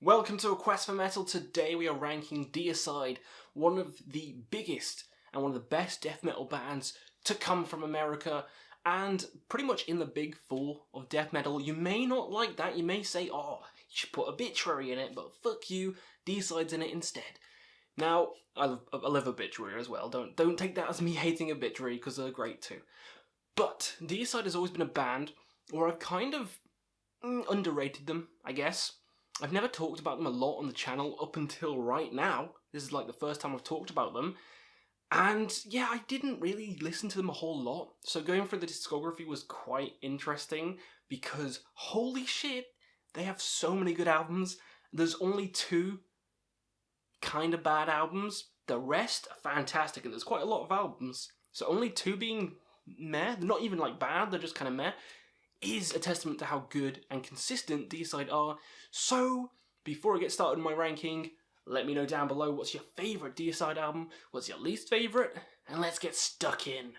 Welcome to A Quest for Metal. Today we are ranking Deicide, one of the biggest and one of the best death metal bands to come from America, and pretty much in the big four of death metal. You may not like that, you may say, oh, you should put Obituary in it, but fuck you, Deicide's in it instead. Now, I love Obituary as well, don't take that as me hating Obituary, because they're great too. But Deicide has always been a band where I've kind of underrated them, I guess. I've never talked about them a lot on the channel up until right now. This is like the first time I've talked about them. And yeah, I didn't really listen to them a whole lot. So going through the discography was quite interesting because holy shit, they have so many good albums. There's only two kind of bad albums. The rest are fantastic, and there's quite a lot of albums. So only two being meh, they're not even like bad, they're just kind of meh, is a testament to how good and consistent Deicide are. So, before I get started in my ranking, let me know down below what's your favourite Deicide album, what's your least favourite, and let's get stuck in.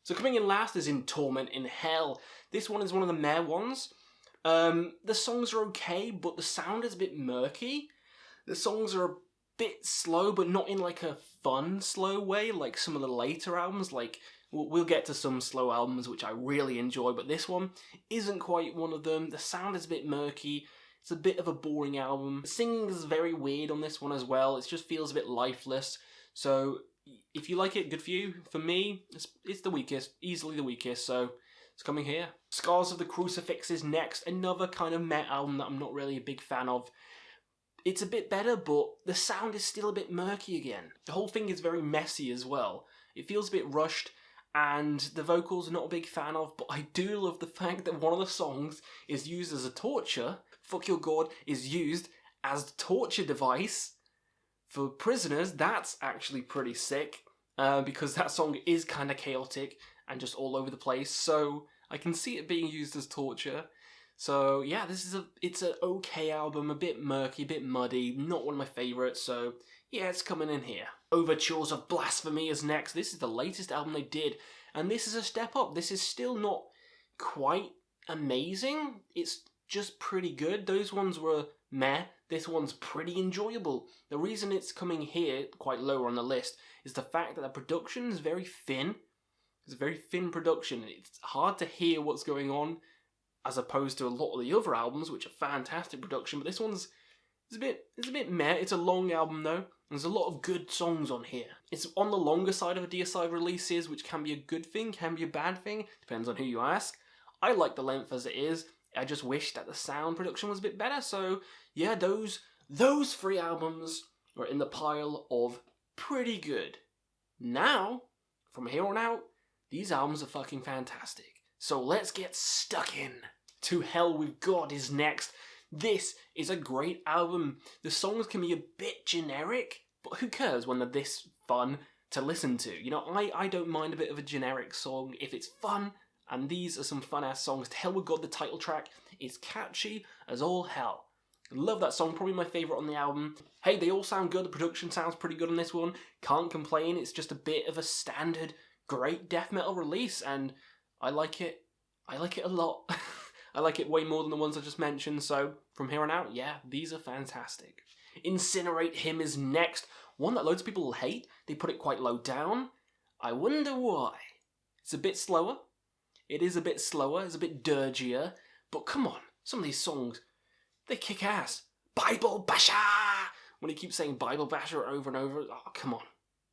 So coming in last is in Torment in Hell. This one is one of the meh ones. The songs are okay, but the sound is a bit murky. The songs are a bit slow, but not in like a fun, slow way, like some of the later albums, like we'll get to some slow albums which I really enjoy, but this one isn't quite one of them. The sound is a bit murky. It's a bit of a boring album. The singing is very weird on this one as well. It just feels a bit lifeless. So if you like it, good for you. For me, it's the weakest, easily the weakest, so it's coming here. Scars of the Crucifixes next, another kind of meh album that I'm not really a big fan of. It's a bit better, but the sound is still a bit murky again. The whole thing is very messy as well. It feels a bit rushed, and the vocals I'm not a big fan of, but I do love the fact that one of the songs is used as a torture. Fuck Your God is used as the torture device for prisoners. That's actually pretty sick, because that song is kind of chaotic and just all over the place, so I can see it being used as torture. So yeah, it's an okay album, a bit murky, a bit muddy, not one of my favourites, so yeah, it's coming in here. Chores of Blasphemy is next. This is the latest album they did, and this is a step up. This is still not quite amazing, it's just pretty good. Those ones were meh, this one's pretty enjoyable. The reason it's coming here, quite lower on the list, is the fact that the production is very thin. It's a very thin production. It's hard to hear what's going on, as opposed to a lot of the other albums, which are fantastic production, but this one's it's a bit meh. It's a long album though. There's a lot of good songs on here. It's on the longer side of a Deicide releases, which can be a good thing, can be a bad thing, depends on who you ask. I like the length as it is. I just wish that the sound production was a bit better. So yeah, those three albums are in the pile of pretty good. Now, from here on out, these albums are fucking fantastic. So let's get stuck in. To Hell With God is next. This is a great album. The songs can be a bit generic, but who cares when they're this fun to listen to? You know, I don't mind a bit of a generic song if it's fun, and these are some fun-ass songs. To Hell With God, the title track, is catchy as all hell. Love that song, probably my favourite on the album. Hey, they all sound good, the production sounds pretty good on this one. Can't complain, it's just a bit of a standard, great death metal release, and I like it. I like it a lot. I like it way more than the ones I just mentioned, so from here on out, yeah, these are fantastic. Incinerate Him is next. One that loads of people hate. They put it quite low down. I wonder why. It's a bit slower. It is a bit slower, it's a bit dirgier, but come on, some of these songs, they kick ass. Bible Basher! When he keeps saying Bible Basher over and over, oh, come on.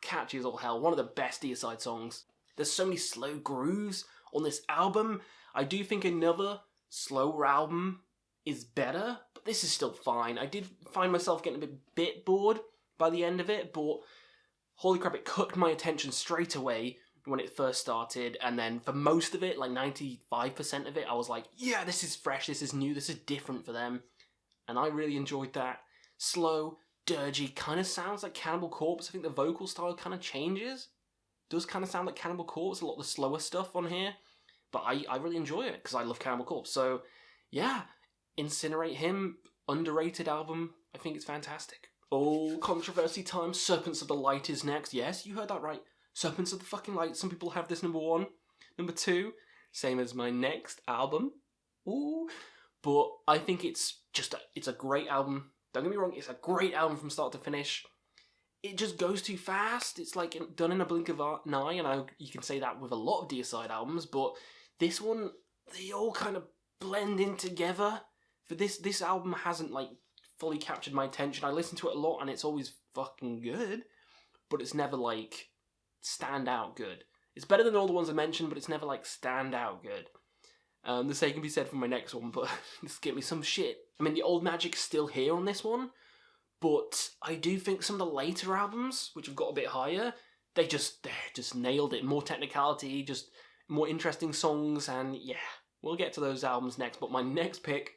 Catchy as all hell, one of the best Deicide songs. There's so many slow grooves on this album. I do think another slower album is better, but this is still fine. I did find myself getting a bit bored by the end of it, but holy crap, it cooked my attention straight away when it first started, and then for most of it, like 95% of it, I was like, yeah, this is fresh, this is new, this is different for them, and I really enjoyed that. Slow, dirgy, kind of sounds like Cannibal Corpse. I think the vocal style kind of changes. Does kind of sound like Cannibal Corpse, a lot of the slower stuff on here. But I really enjoy it, because I love Cannibal Corpse. So, yeah, Incinerate Him, underrated album. I think it's fantastic. Oh, controversy time. Serpents of the Light is next. Yes, you heard that right. Serpents of the fucking Light. Some people have this number 1. Number 2, same as my next album. Ooh. But I think it's a great album. Don't get me wrong, it's a great album from start to finish. It just goes too fast. It's like done in a blink of an eye, and you can say that with a lot of Deicide albums, but this one, they all kind of blend in together. For this album hasn't like fully captured my attention. I listen to it a lot, and it's always fucking good, but it's never like stand out good. It's better than all the ones I mentioned, but it's never like stand out good. The same can be said for my next one, but just give me some shit. I mean, the old magic's still here on this one, but I do think some of the later albums, which have got a bit higher, they just nailed it. More technicality, just more interesting songs, and yeah, we'll get to those albums next. But my next pick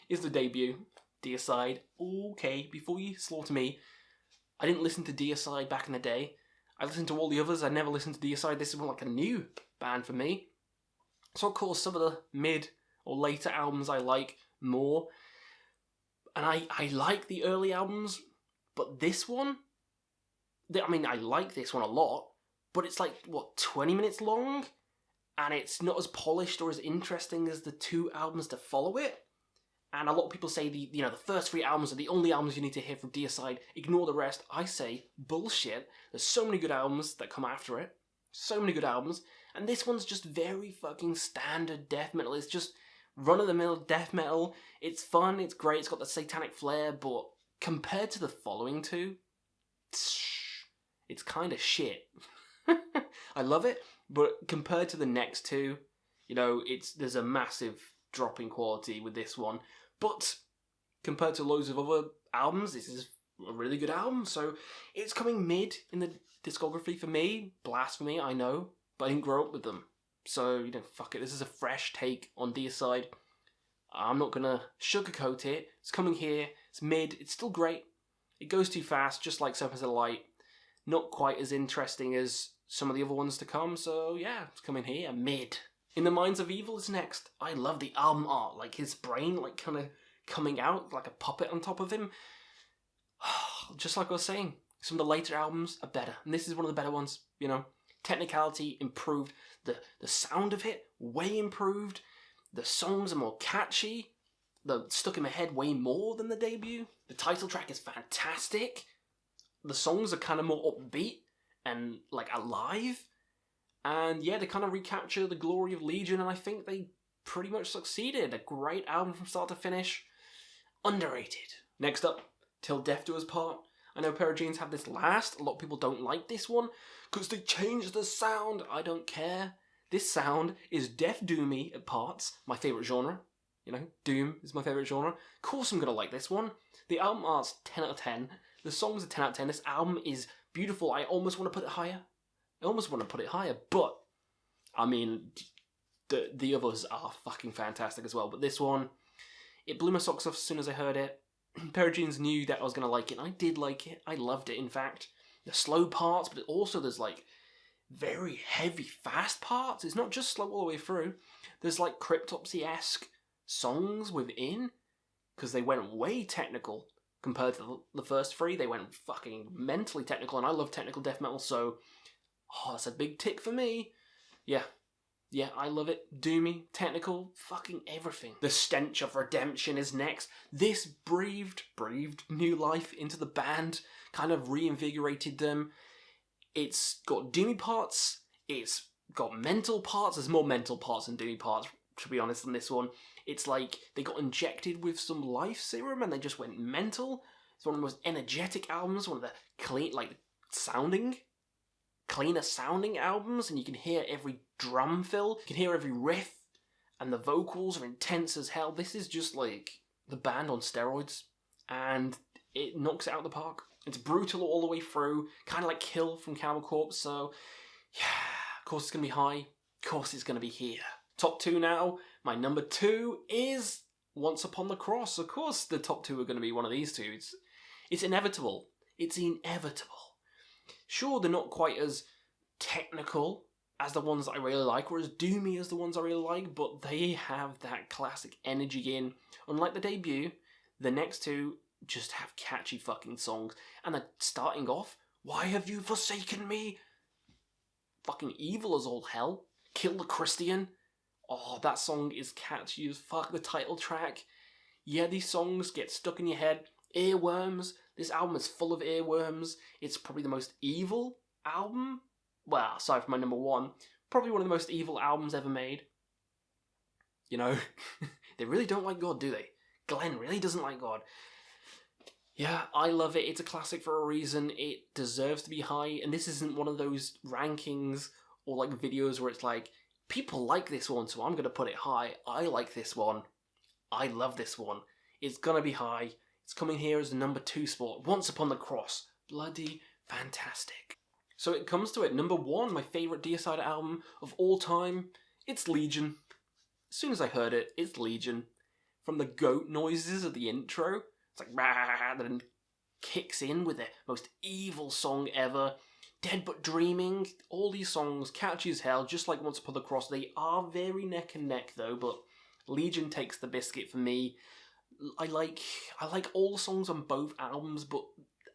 is the debut, Deicide. Okay, before you slaughter me, I didn't listen to Deicide back in the day. I listened to all the others. I never listened to Deicide. This is more like a new band for me. So of course, some of the mid or later albums I like more. And I like the early albums, but this one, I mean, I like this one a lot, but it's like, what, 20 minutes long? And it's not as polished or as interesting as the two albums to follow it. And a lot of people say the first three albums are the only albums you need to hear from Deicide. Ignore the rest. I say bullshit. There's so many good albums that come after it. So many good albums. And this one's just very fucking standard death metal. It's just run-of-the-mill death metal. It's fun, it's great, it's got the satanic flair, but compared to the following two, it's kind of shit. I love it, but compared to the next two, there's a massive drop in quality with this one. But compared to loads of other albums, this is a really good album, so it's coming mid in the discography for me. Blasphemy, I know, but I didn't grow up with them. So, fuck it, this is a fresh take on Deicide. I'm not gonna sugarcoat it. It's coming here, it's mid, it's still great. It goes too fast, just like Serpents of the Light. Not quite as interesting as some of the other ones to come, so yeah, it's coming here, mid. In the Minds of Evil is next. I love the album art, like his brain, like kind of coming out, like a puppet on top of him. Just like I was saying, some of the later albums are better, and this is one of the better ones, Technicality improved, the sound of it way improved, the songs are more catchy, they're stuck in my head way more than the debut. The title track is fantastic, the songs are kind of more upbeat and like alive, and yeah, they kind of recapture the glory of Legion, and I think they pretty much succeeded. A great album from start to finish, underrated. Next up, Till Death Do Us Part. I know Peregrines have this last. A lot of people don't like this one because they changed the sound. I don't care. This sound is death doomy at parts. My favourite genre. Doom is my favourite genre. Of course I'm going to like this one. The album art's 10 out of 10. The songs are 10 out of 10. This album is beautiful. I almost want to put it higher. But, I mean, the others are fucking fantastic as well. But this one, it blew my socks off as soon as I heard it. Peregrines knew that I was going to like it, and I did like it. I loved it, in fact. The slow parts, but also there's, like, very heavy, fast parts. It's not just slow all the way through. There's, like, Cryptopsy-esque songs within, because they went way technical compared to the first three. They went fucking mentally technical, and I love technical death metal, so that's a big tick for me. Yeah, I love it. Doomy, technical, fucking everything. The Stench of Redemption is next. This breathed new life into the band, kind of reinvigorated them. It's got doomy parts, it's got mental parts. There's more mental parts than doomy parts, to be honest, on this one. It's like they got injected with some life serum and they just went mental. It's one of the most energetic albums, one of the cleaner sounding albums, and you can hear every drum fill, you can hear every riff, and the vocals are intense as hell. This is just like the band on steroids, and it knocks it out of the park. It's brutal all the way through, kind of like Kill from Cannibal Corpse, so yeah, of course it's going to be high, of course it's going to be here. Top two now. My number two is Once Upon the Cross. Of course the top two are going to be one of these two. It's inevitable. It's inevitable. Sure, they're not quite as technical as the ones that I really like, or as doomy as the ones I really like, but they have that classic energy in. Unlike the debut, the next two just have catchy fucking songs. And they're starting off, Why Have You Forsaken Me? Fucking evil as all hell. Kill the Christian. Oh, that song is catchy as fuck. The title track. Yeah, these songs get stuck in your head. Earworms. This album is full of earworms. It's probably the most evil album. Well, aside from my number one, probably one of the most evil albums ever made. You know, they really don't like God, do they? Glenn really doesn't like God. Yeah, I love it. It's a classic for a reason. It deserves to be high, and this isn't one of those rankings or like videos where it's like, people like this one, so I'm going to put it high. I like this one. I love this one. It's going to be high. It's coming here as the number 2 spot. Once Upon the Cross. Bloody fantastic. So it comes to it. Number 1, my favourite Deicide album of all time. It's Legion. As soon as I heard it, it's Legion. From the goat noises of the intro, it's like rah, then kicks in with the most evil song ever. Dead But Dreaming, all these songs, catchy as hell, just like Once Upon the Cross. They are very neck and neck though, but Legion takes the biscuit for me. I like all the songs on both albums, but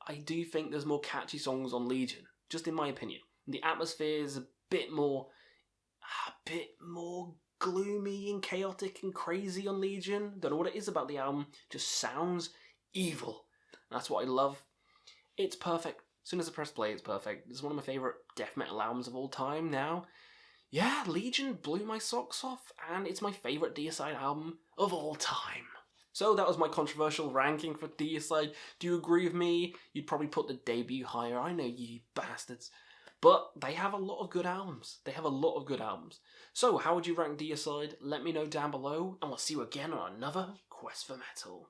I do think there's more catchy songs on Legion, just in my opinion. The atmosphere is a bit more gloomy and chaotic and crazy on Legion. Don't know what it is about the album, just sounds evil. And that's what I love. It's perfect. As soon as I press play, it's perfect. It's one of my favourite death metal albums of all time now. Yeah, Legion blew my socks off, and it's my favourite Deicide album of all time. So that was my controversial ranking for Deicide. Do you agree with me? You'd probably put the debut higher. I know you bastards. But they have a lot of good albums. So how would you rank Deicide? Let me know down below, and we'll see you again on another Quest for Metal.